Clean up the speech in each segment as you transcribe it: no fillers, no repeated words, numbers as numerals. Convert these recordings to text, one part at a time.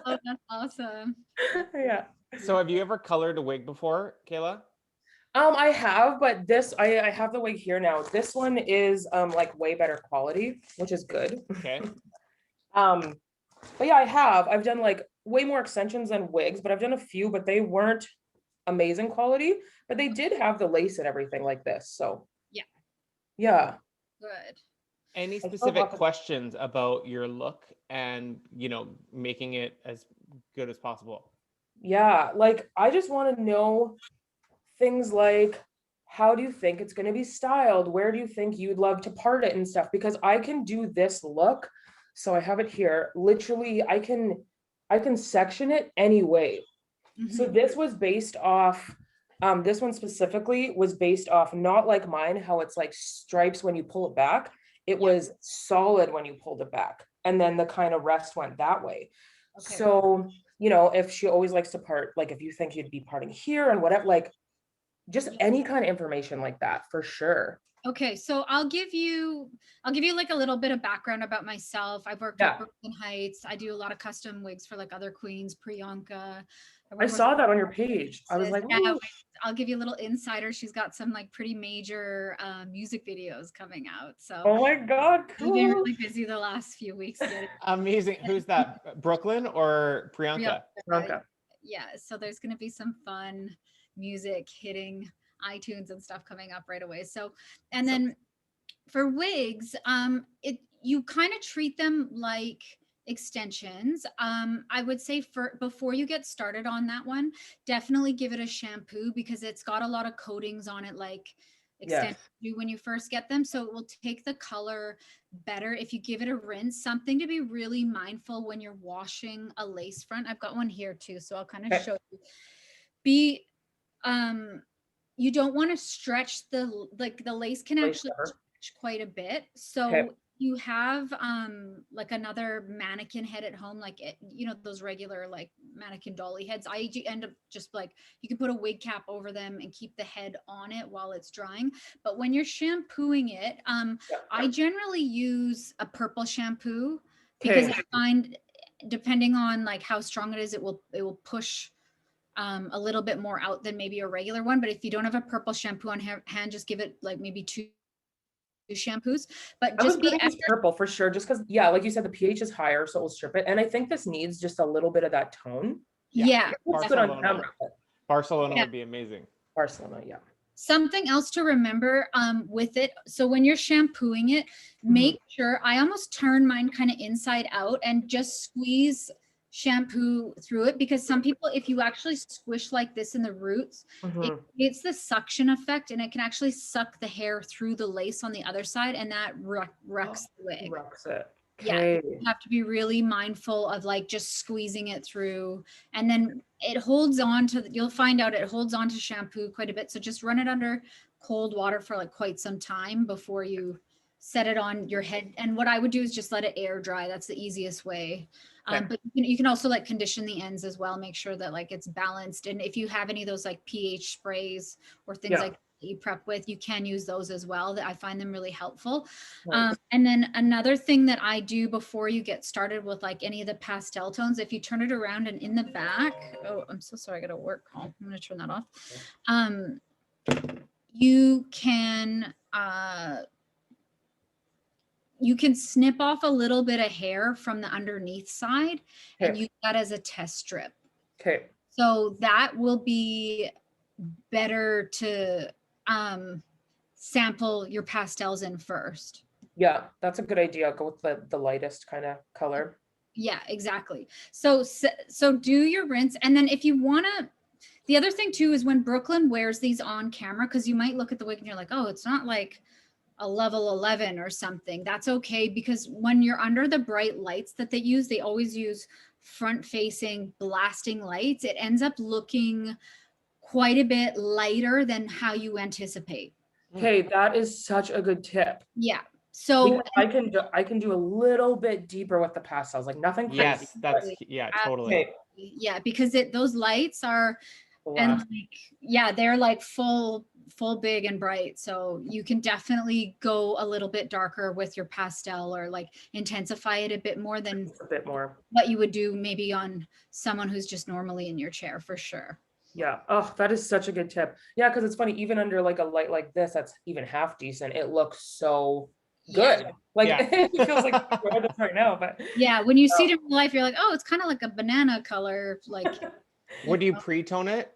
Oh, that's awesome. Yeah. So have you ever colored a wig before, Kayla? I have, but I have the wig here now. This one is like way better quality, which is good. Okay. Um, but yeah, I've done like way more extensions than wigs, but I've done a few, but they weren't amazing quality, but they did have the lace and everything like this. So Yeah, yeah. good. Any I still specific have to, questions about your look and, making it as good as possible? yeah, like I just want to know things like how do you think it's going to be styled? Where do you think you'd love to part it and stuff? Because I can do this look. So I have it here. Literally, I can section it any way. So Mhm. this was based off, this one specifically was based off not like mine, how it's like stripes when you pull it back. It Yeah. was solid when you pulled it back. And then the kind of rest went that way. Okay. So, if she always likes to part, like if you think you'd be parting here and whatever, like just Yeah. any kind of information like that for sure. Okay, so I'll give you like a little bit of background about myself. I've worked with Yeah. Brooklyn Heights. I do a lot of custom wigs for like other queens, Priyanka. I I work with saw that on your page. I was like, yeah, ooh, I'll give you a little insider. She's got some like pretty major music videos coming out. So oh my God, we've been cool. really busy the last few weeks getting Amazing. Who's that? Brooklyn or Priyanka. Priyanka? Okay. Yeah, so there's going to be some fun music hitting iTunes and stuff coming up right away. So, and So, then for wigs, it you kind of treat them like extensions. I would say for before you get started on that one, definitely give it a shampoo because it's got a lot of coatings on it, like yes. extensions do when you first get them. So it will take the color better if you give it a rinse. Something to be really mindful when you're washing a lace front. I've got one here too, so I'll kind of Okay. show you. Be um you don't want to stretch the lace can Lace actually cover. stretch quite a bit. Okay. So you have like another mannequin head at home, like those regular like mannequin dolly heads. End up just like you can put a wig cap over them and keep the head on it while it's drying. But when you're shampooing it, Yeah. I generally use a purple shampoo because Okay. I find depending on like how strong it is, it will push a little bit more out than maybe a regular one. But if you don't have a purple shampoo on hand, just give it like maybe two shampoos. But I was just be gonna use extra. purple for sure, just because, yeah, like you said, the pH is higher, so it will strip it. And I think this needs just a little bit of that tone. Yeah. Yeah, It looks good on Barcelona. camera, but Barcelona yeah. would be amazing. Barcelona, yeah. Something else to remember with it. So when you're shampooing it, Mhm. make sure I almost turn mine kind of inside out and just squeeze shampoo through it because some people, if you actually squish like this in the roots, it Mhm. creates the suction effect and it can actually suck the hair through the lace on the other side and that wrecks the wig. Rocks it. Yeah, Okay. you have to be really mindful of like just squeezing it through and then it holds on to you'll find out it holds on to shampoo quite a bit, so just run it under cold water for like quite some time before you set it on your head. And what I would do is just let it air dry. That's the easiest way. Okay. But you can also like condition the ends as well, make sure that like it's balanced. And if you have any of those like pH sprays or things Yeah. like that you prep with, you can use those as well. That I find them really helpful. Nice. And then another thing that I do before you get started with like any of the pastel tones, if you turn it around and in the back, oh, I'm so sorry, I got a work call. I'm going to turn that off. Um, you can snip off a little bit of hair from the underneath side and Okay. use that as a test strip. Okay. So that will be better to sample your pastels in first. Yeah, that's a good idea. Go with the lightest kind of color. Yeah, exactly. So do your rinse, and then if you want to, the other thing too is when Brooklyn wears these on camera, because you might look at the wig and you're like, oh, it's not like a level 11 or something. That's okay, because when you're under the bright lights that they use, they always use front facing blasting lights. It ends up looking quite a bit lighter than how you anticipate. Okay, that is such a good tip. Yeah. So Because I can do a little bit deeper with the pastels, like nothing crazy. Yes, But yeah, totally. okay. absolutely. Yeah, because those lights are, and Blast. like, yeah, they're like full full big and bright. So you can definitely go a little bit darker with your pastel or like intensify it a bit more than Just a bit more. what you would do maybe on someone who's just normally in your chair, for sure. Yeah. Oh, that is such a good tip. Yeah, because it's funny, even under like a light like this, that's even half decent. It looks so good. Yeah. Like Yeah. it feels like gorgeous right now, but Yeah, when you see it in real life, you're like, oh, it's kind of like a banana color. Like, Would you pre-tone it?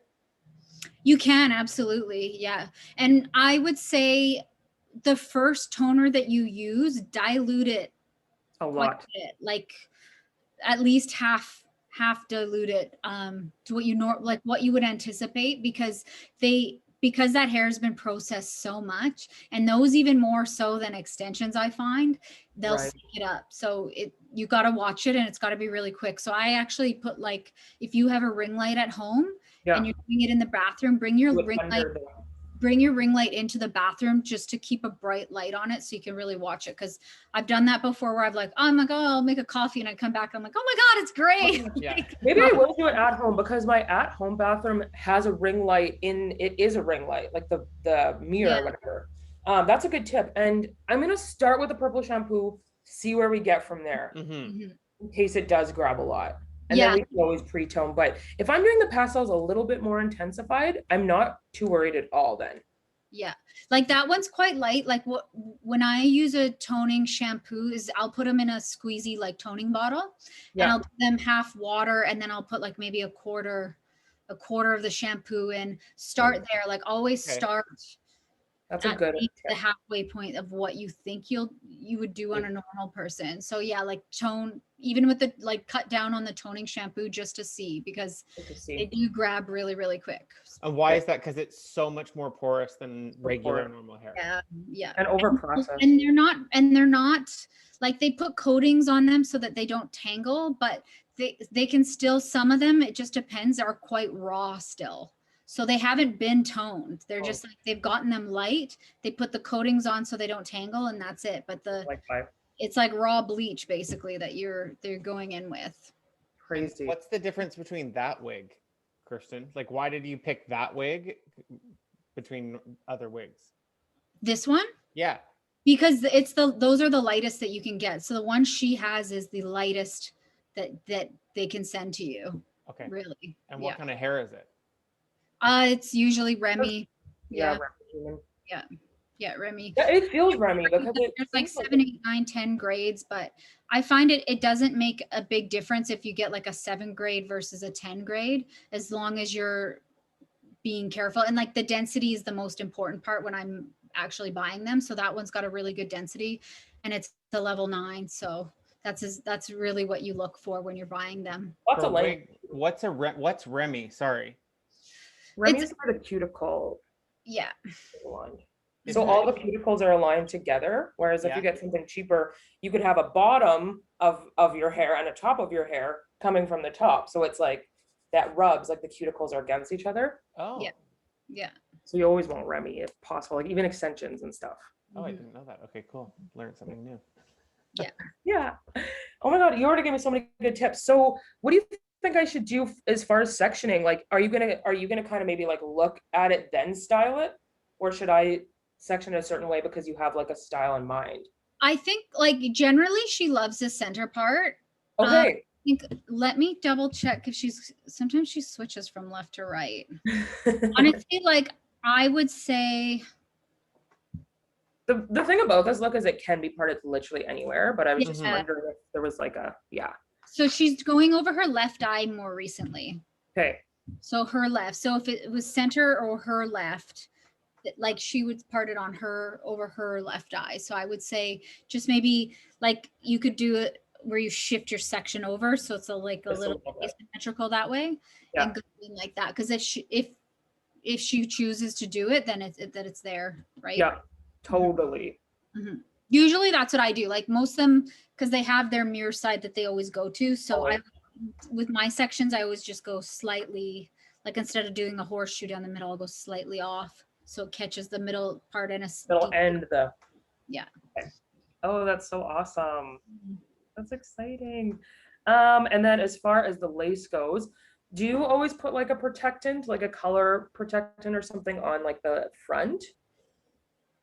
you can, absolutely. Yeah. And I would say the first toner that you use, dilute it a quite a lot. bit, like at least half dilute it to what you like what you would anticipate, because that hair has been processed so much, and those even more so than extensions, I find they'll Right. stick it up. So you got to watch it, and it's got to be really quick. So I actually put, like, if you have a ring light at home Yeah. and you're doing it in the bathroom, bring your Do it ring light under the- into the bathroom just to keep a bright light on it so you can really watch it. Because I've done that before where I've like, oh my God, I'll make a coffee, and I come back and I'm like, oh my God, it's great. Yeah. Maybe I will do it at home, because my at-home bathroom has a ring light in it. Is a ring light, like the mirror, Yeah. or whatever. That's a good tip, and I'm gonna start with the purple shampoo, see where we get from there, Mm-hmm. Mhm. in case it does grab a lot. And Yeah. then we can always pre-tone. But if I'm doing the pastels a little bit more intensified, I'm not too worried at all then. Yeah, like that one's quite light. Like when I use a toning shampoo, is I'll put them in a squeezy like toning bottle, Yeah. and I'll put them half water, and then I'll put like maybe a quarter of the shampoo in. Start there, like always Okay. start That's a at good least the tip. halfway point of what you think you would do on a normal person. So yeah, like tone, even with the like cut down on the toning shampoo just to see, because Good to they see. do grab really, really quick. And why is that? Because it's so much more porous than regular porous. normal hair. Yeah, yeah. And over processed. And they're not like, they put coatings on them so that they don't tangle, but they can still, some of them, it just depends, are quite raw still. So they haven't been toned. They're just like, they've gotten them light. They put the coatings on so they don't tangle, and that's it. But Like five. it's like raw bleach basically that they're going in with. Crazy. What's the difference between that wig, Kirsten? Like, why did you pick that wig between other wigs? This one? Yeah. Because those are the lightest that you can get. So the one she has is the lightest that they can send to you. Okay. Really. And what kind of hair is it? It's usually Remy. Yeah. Yeah, Remy. Yeah, it feels Remy because There's like 7, 8, 9, 10 grades, but I find it doesn't make a big difference if you get like a 7 grade versus a 10 grade, as long as you're being careful. And like the density is the most important part when I'm actually buying them. So that one's got a really good density, and it's the level 9. So that's really what you look for when you're buying them. Lots of wig, length. what's Remy? Sorry. Remy is for the cuticle Yeah. one. Is So it- all the cuticles are aligned together. Whereas if Yeah. you get something cheaper, you could have a bottom of your hair and a top of your hair coming from the top. So it's like that rubs, like the cuticles are against each other. Oh. Yeah. Yeah. So you always want Remy if possible, like even extensions and stuff. Oh, I didn't know that. Okay, cool. Learned something new. Yeah. Oh my God, you already gave me so many good tips. So what do you think I should do as far as sectioning? Like, are you gonna kind of maybe like look at it then style it? Or should I section it a certain way because you have like a style in mind? I think like generally she loves the center part. Okay. Let me double check if sometimes she switches from left to right. Honestly, like I would say The thing about this look is it can be parted literally anywhere, but I was just Yeah. wondering if there was like so she's going over her left eye more recently. Okay. So her left. So if it was center or her left, like she would part it on over her left eye. So I would say just maybe like you could do it where you shift your section over, so it's a little asymmetrical that way, and go in like that. Because if she chooses to do it, then it's there, right? Yeah, totally. Mm-hmm. Usually that's what I do. Like most of them, because they have their mirror side that they always go to. So with my sections, I always just go slightly, like instead of doing the horseshoe down the middle, I'll go slightly off, so it catches the middle part in a Middle and the. Yeah. Okay. Oh, that's so awesome. That's exciting. And then as far as the lace goes, do you always put like a protectant, like a color protectant or something on like the front?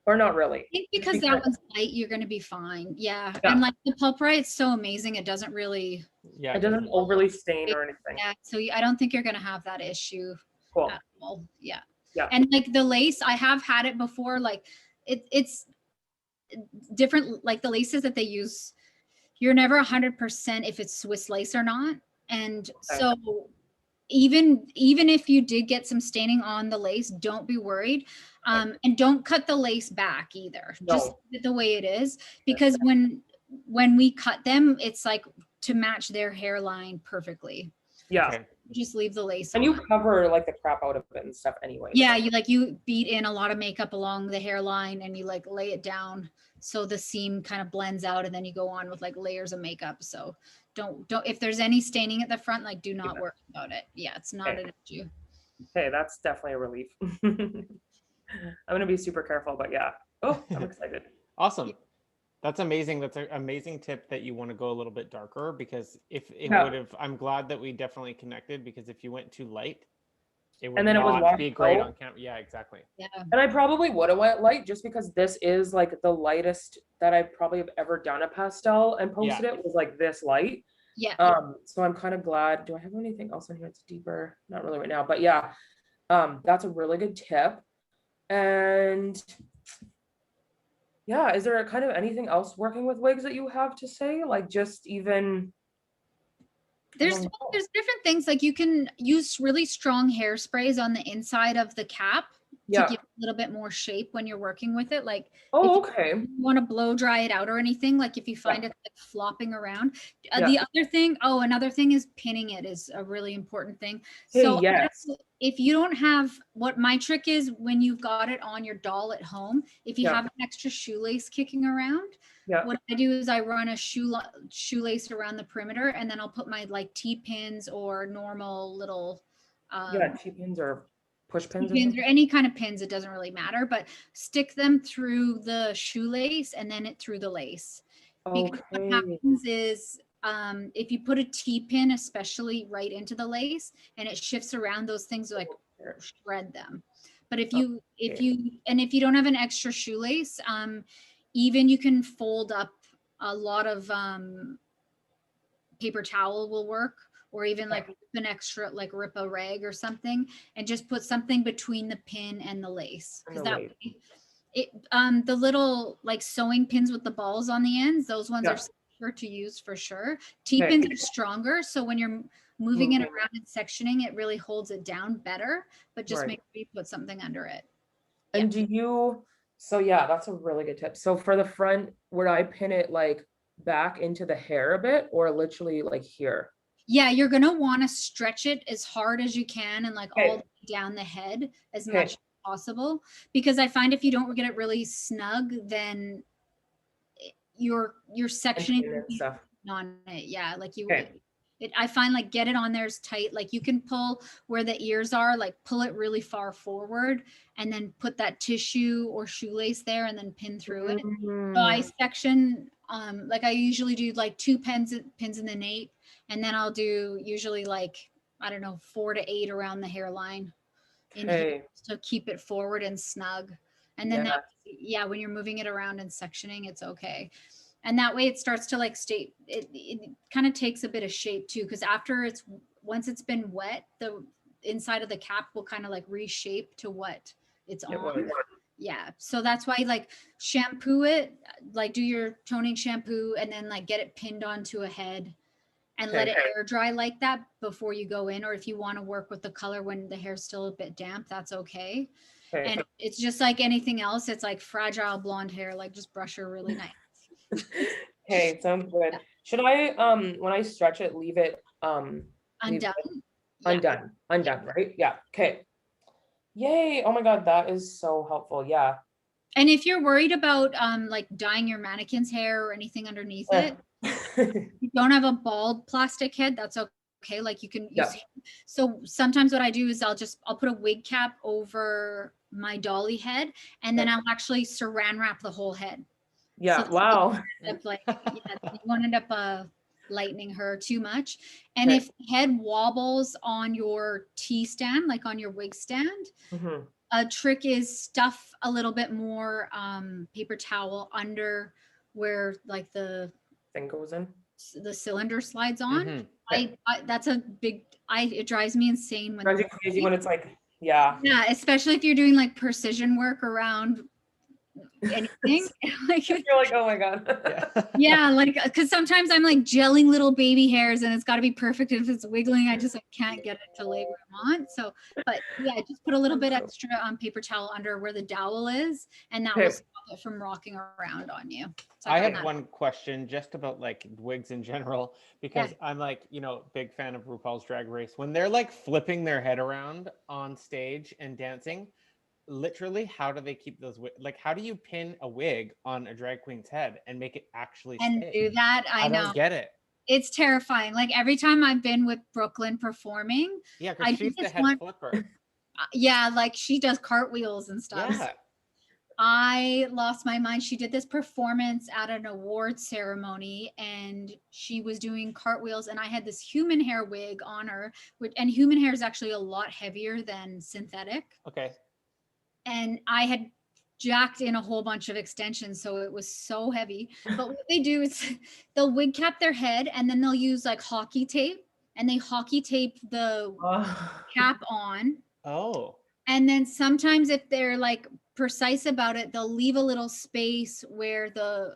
Or not really? I think because that one's light, you're going to be fine. Yeah. Yeah. And like the pulpurite, it's so amazing. It doesn't really, Yeah. It doesn't overly stain or anything. yeah. So I don't think you're going to have that issue Cool. at all. Yeah. Yeah. And like the lace, I have had it before. Like it's different. Like the laces that they use, you're never 100% if it's Swiss lace or not. And Okay. so even if you did get some staining on the lace, don't be worried. And don't cut the lace back either. No. Just leave it the way it is, because when we cut them, it's like to match their hairline perfectly. Yeah. Okay. Just leave the lace And on. you cover like the crap out of it and stuff anyway. Yeah, you beat in a lot of makeup along the hairline and you like lay it down so the seam kind of blends out, and then you go on with like layers of makeup. So don't if there's any staining at the front, like do not worry about it. Yeah, it's not Okay. an issue. Okay, that's definitely a relief. I'm gonna be super careful, but yeah. Oh, I'm excited. Awesome. That's amazing. That's an amazing tip that you want to go a little bit darker, because if it Yeah. would have, I'm glad that we definitely connected, because if you went too light, it would And then it was not washed be great out. on camera. Yeah, exactly. Yeah. And I probably would have went light just because this is like the lightest that I probably have ever done a pastel and posted it was like this light. Yeah. So I'm kind of glad. Do I have anything else in here that's deeper? Not really right now, but yeah. That's a really good tip. And yeah, is there kind of anything else working with wigs that you have to say? Like just even There's different things, like you can use really strong hairsprays on the inside of the cap to give a little bit more shape when you're working with it. Like okay. if you want to blow dry it out or anything, like if you find it like flopping around. The other thing, another thing is pinning it is a really important thing. So if you don't have, what my trick is when you've got it on your doll at home, if you have an extra shoelace kicking around, what I do is I run a shoelace around the perimeter, and then I'll put my like T-pins or normal little T-pins or push pins or any kind of pins. It doesn't really matter, but stick them through the shoelace and then it through the lace. Because what happens is if you put a T-pin especially right into the lace and it shifts around, those things like shred them. But if you don't have an extra shoelace, even you can fold up a lot of paper towel will work, or even like an extra, like rip a rag or something and just put something between the pin and the lace. Because that way the little like sewing pins with the balls on the ends, those ones are safer to use for sure. T-pins are stronger, so when you're moving it around and sectioning, it really holds it down better, but just make sure you put something under it. And do you, so yeah, that's a really good tip. So for the front, would I pin it like back into the hair a bit, or literally like here? Yeah, you're going to want to stretch it as hard as you can and like all the way down the head as much as possible, because I find if you don't get it really snug, then your sectioning stuff on it. Yeah, like I find like get it on there as tight. Like you can pull where the ears are, like pull it really far forward and then put that tissue or shoelace there and then pin through it. So I section, like I usually do like 2 pins in the nape, and then I'll do usually like, I don't know, 4 to 8 around the hairline in here to keep it forward and snug. And then when you're moving it around and sectioning, it's okay. And that way it starts to like stay, it kind of takes a bit of shape too, because once it's been wet, the inside of the cap will kind of like reshape to what it's on. Yeah. So that's why like shampoo it, like do your toning shampoo and then like get it pinned onto a head and let it air dry like that before you go in. Or if you want to work with the color when the hair's still a bit damp, that's okay. And it's just like anything else. It's like fragile blonde hair, like just brush her really nice. Okay, sounds good. Should I when I stretch it, leave it undone? Undone, right? Yeah. Okay. Yay. Oh my God, that is so helpful. Yeah. And if you're worried about like dyeing your mannequin's hair or anything underneath it, you don't have a bald plastic head, that's okay. Like you can use so sometimes what I do is I'll put a wig cap over my dolly head, and then I'll actually saran wrap the whole head. Yeah. So wow. like you won't end up lightening her too much. And Okay. if head wobbles on your T stand, like on your wig stand, Mhm. a trick is stuff a little bit more paper towel under where like Thing goes in. the cylinder slides on. Mhm. I that's a big it drives me insane when Drives you crazy when it's like, yeah. yeah, especially if you're doing like precision work around anything. Like You're like, oh my God. Yeah. yeah, like because sometimes I'm like gelling little baby hairs and it's got to be perfect. If it's wiggling, I just like can't get it to lay where I want. So, but yeah, just put a little bit extra paper towel under where the dowel is, and that will Okay. stop it from rocking around on you. So I found have that- one question just about like wigs in general, because I'm like, big fan of RuPaul's Drag Race. When they're like flipping their head around on stage and dancing, literally, how do they keep those like how do you pin a wig on a drag queen's head and make it actually and stay? do that. I I know don't get it. it's terrifying. Like every time I've been with Brooklyn performing, Yeah, I because did she's the this head one. flipper. Yeah, like she does cartwheels and stuff. Yeah. I lost my mind. She did this performance at an award ceremony and she was doing cartwheels and I had this human hair wig on her, and human hair is actually a lot heavier than synthetic. Okay. And I had jacked in a whole bunch of extensions so it was so heavy. But what they do is they'll wig cap their head and then they'll use like hockey tape and they hockey tape the cap on. Oh. And then sometimes if they're like precise about it, they'll leave a little space where the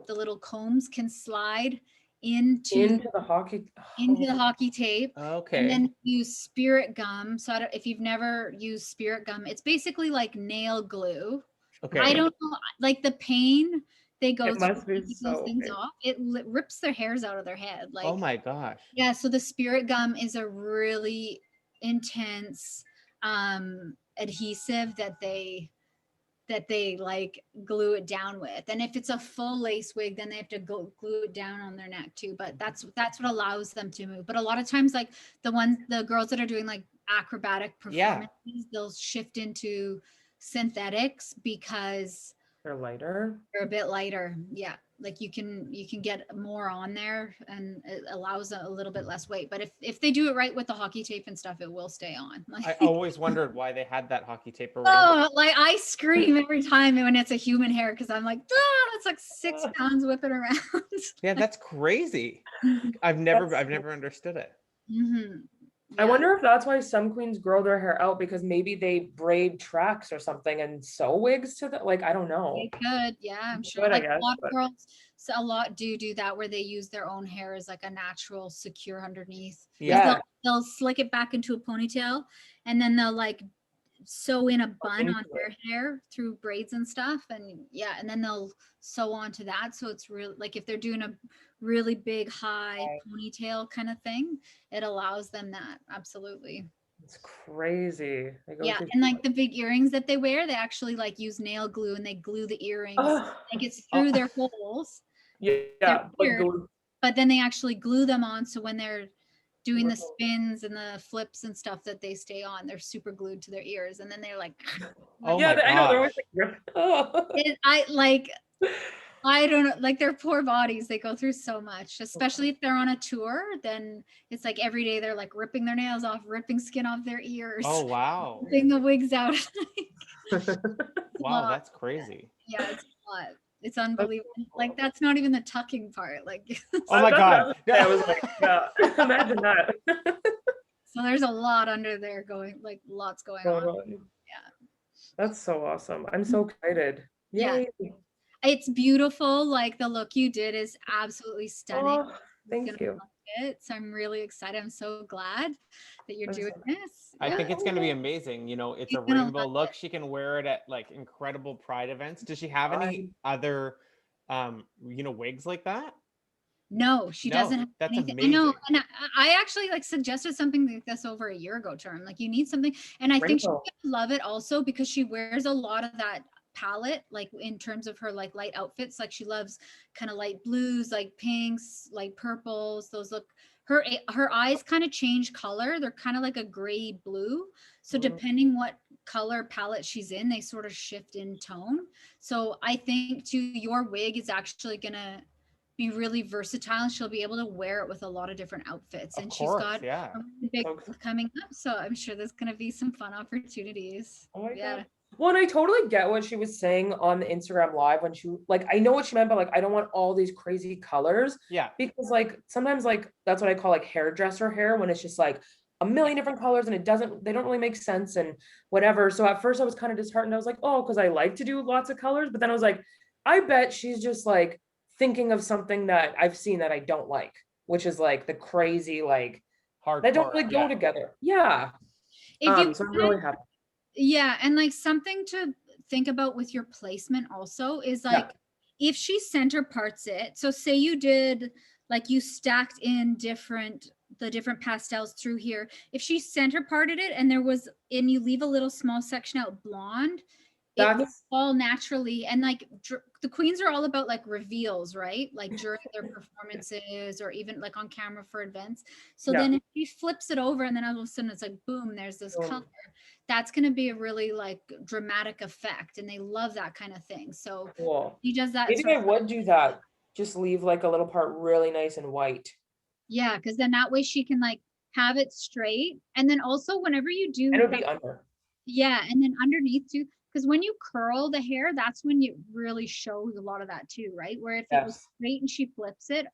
little combs can slide into the hockey. into the hockey tape. Okay. And then use spirit gum. So if you've never used spirit gum, it's basically like nail glue. Okay. I don't know, like the pain they go It through must be to keep so those things painful. off. It rips their hairs out of their head. Like Oh my gosh. yeah, so the spirit gum is a really intense adhesive that they like glue it down with. And if it's a full lace wig, then they have to glue it down on their neck too. But that's what allows them to move. But a lot of times, like the girls that are doing like acrobatic performances, they'll shift into synthetics because They're lighter. they're a bit lighter. Yeah. Like you can get more on there and it allows a little bit less weight. But if they do it right with the hockey tape and stuff, it will stay on. Like, I always wondered why they had that hockey tape around. oh, like I scream every time when it's a human hair because I'm like, ah, that's like 6 pounds whipping around. Yeah, that's crazy. Mhm. I've never understood it. I Yeah. wonder if that's why some queens grow their hair out because maybe they braid tracks or something and sew wigs to the like I don't know. They could, yeah, I'm They sure. could, I Like guess, a lot but- of girls, so a lot do that where they use their own hair as like a natural secure underneath. 'Cause Yeah. they'll slick it back into a ponytail and then they'll like sew in a bun on into their hair through braids and stuff. And yeah, and then they'll sew onto that. So it's real like if they're doing a really big high ponytail kind of thing, it allows them that. Absolutely. It's crazy. They go Yeah, through and so like much. the big earrings that they wear, they actually like use nail glue and they glue the earrings Ugh. like it's through their holes, Yeah, but weird. go but then they actually glue them on so when they're doing the Wow. spins and the flips and stuff that they stay on, they're super glued to their ears and then they're like Oh yeah, my I know they're gosh. always like oh. I don't know, like their poor bodies, they go through so much, especially if they're on a tour, then it's like every day they're like ripping their nails off, ripping skin off their ears, Oh wow. ripping the wigs out. Wow, that's crazy. Yeah, it's a lot. It's unbelievable. Like that's not even the tucking part. Like Oh my god. I was like, yeah, imagine that. so there's a lot under there going, like lots going on. Yeah. That's so awesome. I'm so excited. Yeah. Yay. It's beautiful. Like the look you did is absolutely stunning. Oh, thank you. So I'm really excited. I'm so glad that you're I'm doing so- this. I Yeah. think it's going to be amazing. It's She's a gonna rainbow love look. it. She can wear it at like incredible pride events. Does she have any other wigs like that? No, she No, doesn't have that's anything. I know. amazing. And I actually like suggested something like this over a year ago to her. I'm like, you need something. And I think she's Rainbow. gonna love it also because she wears a lot of that palette, like in terms of her like light outfits. Like she loves kind of light blues, like pinks, like purples. Those look her eyes kind of change color. They're kind of like a gray blue. So Mm. depending what color palette she's in, they sort of shift in tone. So I think too, your wig is actually gonna be really versatile. She'll be able to wear it with a lot of different outfits. Of And course, she's got yeah. a really big So month coming up. So I'm sure there's going to be some fun opportunities. Oh my Yeah. God. Well, and I totally get what she was saying on the Instagram live when she like I know what she meant, but like I don't want all these crazy colors Yeah. because like sometimes like that's what I call like hairdresser hair when it's just like a million different colors and they don't really make sense and whatever. So at first I was kind of disheartened. I was like, oh, because I like to do lots of colors, but then I was like, I bet she's just like thinking of something that I've seen that I don't like, which is like the crazy like they don't Hardcore. really go Yeah. together. Yeah. If you So I'm really happy. Yeah, and like something to think about with your placement also is like if she center parts it, so say you did like you stacked in the different pastels through here. If she center parted it and and you leave a little small section out blonde, it will That's fall naturally. And like the queens are all about like reveals, right? Like during their performances or even like on camera for events. So yeah. then if she flips it over and then all of a sudden it's like boom, there's this color, that's going to be a really like dramatic effect, and they love that kind of thing. So Cool. he does that Maybe sort I of, would do that. Just leave like a little part really nice and white. yeah, because then that way she can like have it straight, and then also whenever you do And it would that, be under. yeah, and then underneath too, because when you curl the hair, that's when it really shows a lot of that too, right? Where if it was Yes. straight and she flips it,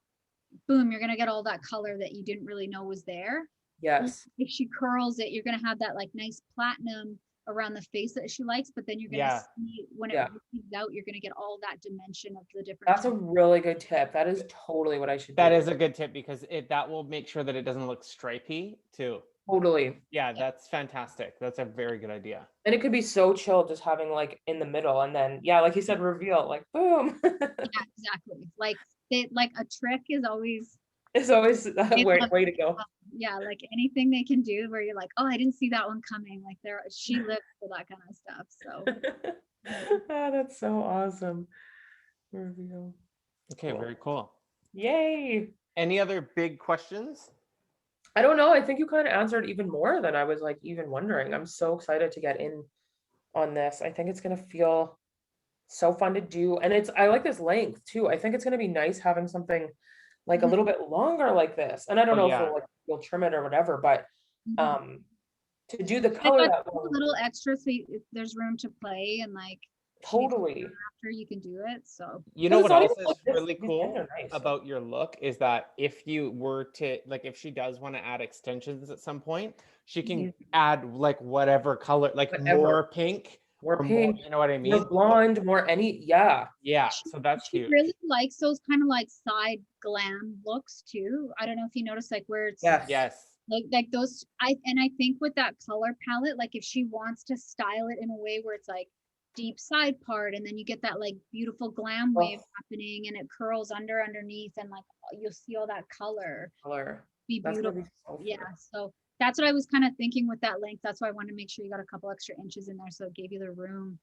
boom, you're gonna get all that color that you didn't really know was there. Yes. If she curls it, you're gonna have that like nice platinum around the face that she likes, but then you're gonna Yeah. see when it Yeah. receives out, you're gonna get all that dimension of the different That's a really good tip. That is totally what I should do. That is a good tip because that will make sure that it doesn't look stripy too. Totally. Yeah, that's fantastic. That's a very good idea. And it could be so chill just having like in the middle and then yeah, like you said, reveal, like boom. Yeah, exactly. Like a trick is always It's always a they love way to it. go. Yeah, like anything they can do where you're like, oh, I didn't see that one coming. Like she lives for that kind of stuff. So Oh, that's so awesome. Reveal. Okay, Cool. very cool. Yay. Any other big questions? I don't know. I think you kind of answered even more than I was like even wondering. I'm so excited to get in on this. I think it's gonna feel so fun to do. And I like this length too. I think it's gonna be nice having something like a Mhm. little bit longer like this. And I don't Oh, know if yeah. we'll trim it or whatever, but Mhm. to do the I color thought that a long, little extra so there's room to play and like she needs totally. after you can do it. So You know Because it's what not else even is like this. really These ends cool are nice. about your look is that if you were to like if she does want to add extensions at some point, she can Mhm. add like whatever color, like Whatever. more pink More or more, pink, you know what I more mean? blonde, more any, yeah. Yeah, she, so that's she huge. really likes those kind of like side glam looks too. I don't know if you notice like where it's Yes. Yes. like those I think with that color palette, like if she wants to style it in a way where it's like deep side part and then you get that like beautiful glam Oh, wave happening and it curls underneath and like you'll see all that color color. be That's gonna beautiful. be so fun. Yeah, so that's what I was kind of thinking with that length. That's why I wanted to make sure you got a couple extra inches in there so it gave you the room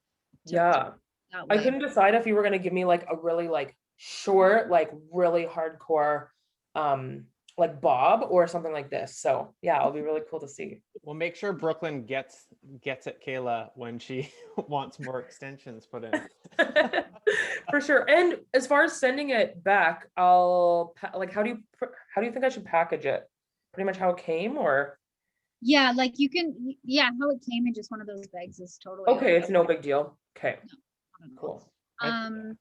to Yeah. that I way. couldn't decide if you were gonna give me like a really like short, like really hardcore like bob or something like this. So yeah, it'll be really cool to see. We'll make sure Brooklyn gets at Kayla when she wants more extensions put in. For sure. And as far as sending it back, like how do you think I should package it? Pretty much how it came or Yeah, like you can, yeah, how it came in just one of those bags is totally okay, it's no big deal. Okay, not at all. cool.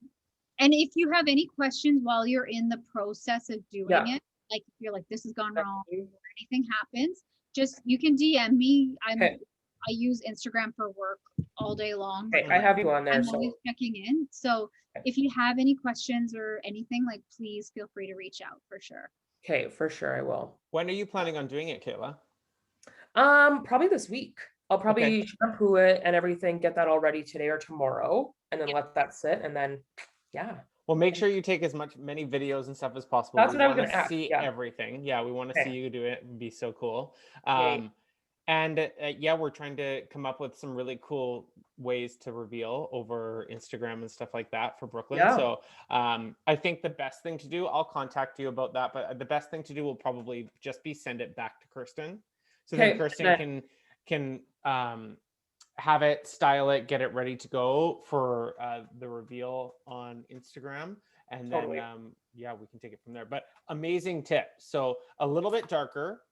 And if you have any questions while you're in the process of doing Yeah. it, like if you're like, this has gone wrong or anything happens, just you can DM me. Okay. I use Instagram for work all day long. Okay, I have you on there. I'm So always checking in. So okay. if you have any questions or anything, like please feel free to reach out for sure. Okay, for sure I will. When are you planning on doing it, Kayla? Probably this week. I'll probably shampoo it and everything, get that all ready today or tomorrow, and then let that sit, and then yeah. Well, make sure you take many videos and stuff as possible. That's We what I was want gonna to ask. see Yeah. everything. Yeah, we want to see you do it. It'd be so cool. Yay. And yeah, we're trying to come up with some really cool ways to reveal over Instagram and stuff like that for Brooklyn. Yeah. So I think the best thing to do, I'll contact you about that, but the best thing to do will probably just be send it back to Kirsten. So then Kirsten can have it, style it, get it ready to go for the reveal on Instagram. And Totally. then, yeah, we can take it from there. But amazing tip. So a little bit darker.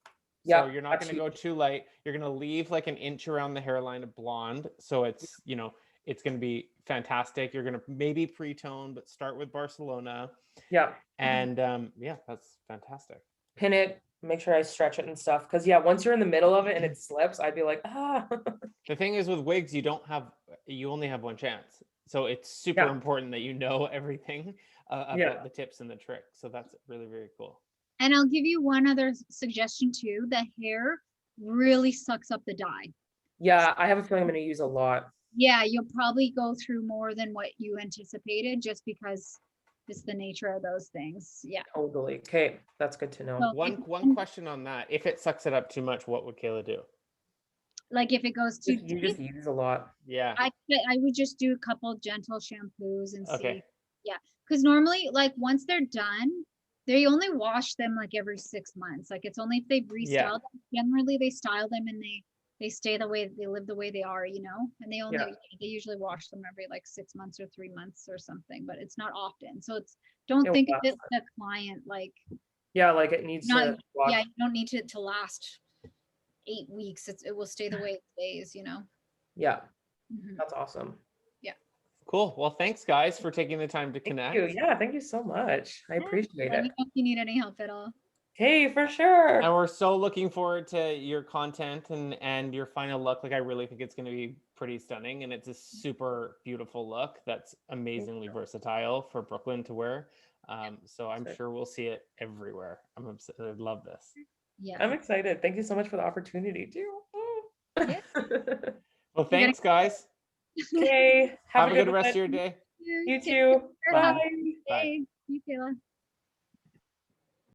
Yeah, So you're not going to go too light. You're going to leave like an inch around the hairline of blonde. So it's, you know, it's going to be fantastic. You're going to maybe pre-tone, but start with Barcelona. Yeah. And yeah, that's fantastic. Pin it, make sure I stretch it and stuff. Because yeah, once you're in the middle of it and it slips, I'd be like, ah. The thing is with wigs, you only have one chance. So it's super important that you know everything about the tips and the tricks. So that's really, very cool. And I'll give you one other suggestion too. The hair really sucks up the dye. Yeah, I have a feeling I'm going to use a lot. Yeah, you'll probably go through more than what you anticipated just because it's the nature of those things. Yeah. Totally. Okay, that's good to know. So One question on that. If it sucks it up too much, what would Kayla do? like if it goes too You just deep, use a lot. Yeah. I would just do a couple gentle shampoos and Okay. see. Yeah. Because normally, like once they're done, they only wash them like every 6 months. Like it's only if they've restyled them. Generally, they style them and they stay the way they live the way they are, you know. And they usually wash them every like 6 months or 3 months or something, but it's not often. So it's don't think of it like a client like like it needs to wash. Yeah, you don't need it to last 8 weeks. It will stay the way it stays, you know. Yeah, that's awesome. Cool. Well, thanks guys for taking the time to connect. Thank you. Yeah, thank you so much. I appreciate it. If you need any help at all. Hey, for sure. And we're so looking forward to your content and your final look. Like I really think it's going to be pretty stunning, and it's a super beautiful look that's amazingly versatile for Brooklyn to wear. So I'm sure we'll see it everywhere. I'm obsessed. I love this. Yeah, I'm excited. Thank you so much for the opportunity too. Yeah. Well, thanks guys. Okay. Have a good rest of your day. You too. Bye. Bye. You, Kayla.